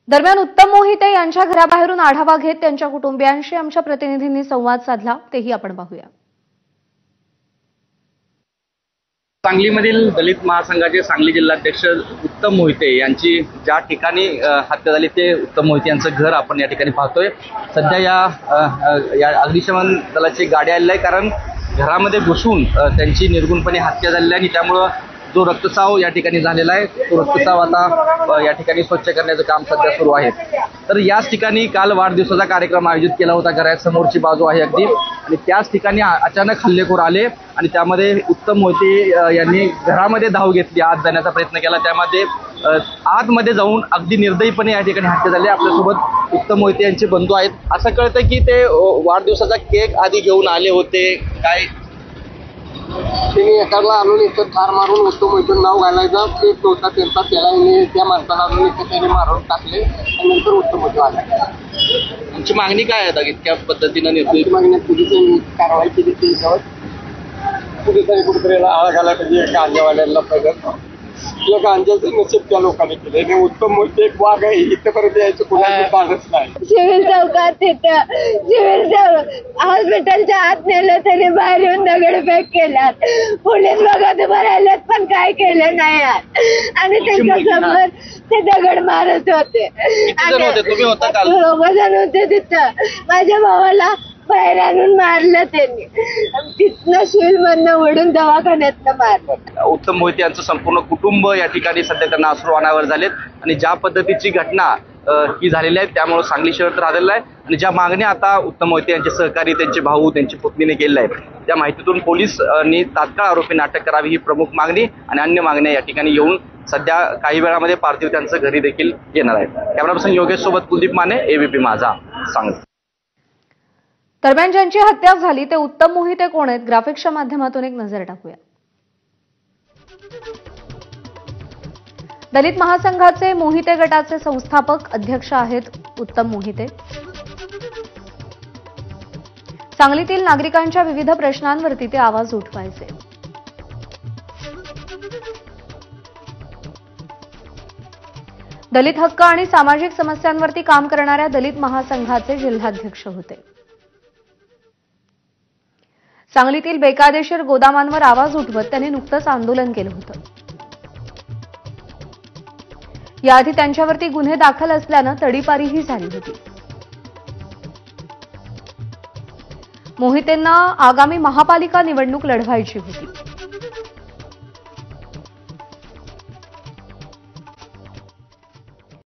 दरम्यान उत्तम मोहिते यांच्या घराबाहेरून आढावा घेत त्यांच्या कुटुंबियांशी आमच्या प्रतिनिधींनी संवाद साधला, तेही आपण पाहूया। सांगलीमधील दलित महासंघाचे सांगली जिल्हाध्यक्ष उत्तम मोहिते यांची ज्या ठिकाणी हत्या झाली ते उत्तम मोहिते यांचं घर आपण या ठिकाणी पाहतोय। सध्या या अग्निशमन दलाची गाडी आलेली आहे, कारण घरामध्ये घुसून त्यांची निर्गुणपणे हत्या झालेली आहे आणि त्यामुळे जो रक्तस्राव या ठिकाणी झालेला आहे तो रक्तस्राव आता या ठिकाणी स्वच्छ करण्याचं काम सध्या सुरू आहे। तर याच ठिकाणी काल वाढदिवसाचा कार्यक्रम आयोजित केला होता, घरासमोरची बाजू आहे अगदी, आणि त्याच ठिकाणी अचानक हल्लेखोर आले आणि त्यामध्ये उत्तम मोहिते यांनी घरामध्ये धाव घेतली, आत जाण्याचा प्रयत्न केला। त्यामध्ये आतमध्ये जाऊन अगदी निर्दयीपणे या ठिकाणी हत्या झाली। आपल्यासोबत उत्तम मोहिते यांचे बंधू आहेत। असं कळतं की ते वाढदिवसाचा केक आधी घेऊन आले होते, काय त्यांनी एकाला आणून इथं ठार मारून उत्तम मोहिते नाव घालायचा केक होता त्यांचा, त्याला त्या माणसाला आणून इथं त्यांनी मारून टाकले आणि नंतर उत्तम मोहिते आला। तुमची मागणी काय आहे? इतक्या पद्धतीनं निर्णय मागणी पोलिसांनी कारवाई केली त्याच्यावर पोलिसांनी कुठेतरी आळा घालायला पाहिजे। गांजावाल्यांना पाहिजे या गांजाचं नशीब त्या लोकांनी केलं आणि उत्तम मोहिते एक वाघ आहे, इथपर्यंत यायचं कुणाचं कारणच नाही। सिव्हिल चौकात तिथं सिव्हिल हॉस्पिटलच्या आत नेलं तरी बाहेर येऊन दगडफेक केल्यात, पोलीस बघत उभं राहिलेत पण काय केलं नाही आणि त्यांच्या समोर ते दगड मारत होते। तुम्ही होता काल? 2 जण होते तिथं। माझ्या भावाला बाहेर आणून मारलं त्यांनी, तिथनं सिव्हिल मधनं ओढून दवाखान्यातनं मारलं। उत्तम मोहिते यांचं संपूर्ण कुटुंब या ठिकाणी सध्या त्यांना अश्रू अनावर झालेत आणि ज्या पद्धतीची घटना ही झालेली आहे त्यामुळे सांगली शहर तर आलेलं आहे आणि ज्या मागण्या आता उत्तम मोहिते यांचे सहकारी, त्यांचे भाऊ, त्यांची पत्नीने केलेल्या आहेत त्या माहितीतून पोलिसांनी तात्काळ आरोपींना अटक करावी ही प्रमुख मागणी आणि अन्य मागण्या या ठिकाणी येऊन सध्या काही वेळामध्ये पार्थिव त्यांचं घरी देखील येणार आहे। कॅमेरा पर्सन योगेश सोबत कुलदीप माने, एबीपी माझा, सांगली। दरम्यान ज्यांची हत्या झाली ते उत्तम मोहिते कोण आहेत, ग्राफिक्सच्या माध्यमातून एक नजर टाकूया। दलित महासंघाचे मोहिते गटाचे संस्थापक अध्यक्ष आहेत उत्तम मोहिते। सांगलीतील नागरिकांच्या विविध प्रश्नांवरती ते आवाज उठवायचे। दलित हक्क आणि सामाजिक समस्यांवरती काम करणाऱ्या दलित महासंघाचे जिल्हाध्यक्ष होते। सांगलीतील बेकायदेशीर गोदामांवर आवाज उठवत त्यांनी नुकतंच आंदोलन केलं होतं। याआधी त्यांच्यावरती गुन्हे दाखल असल्यानं तडीपारीही झाली होती। मोहितेंना आगामी महापालिका निवडणूक लढवायची होती।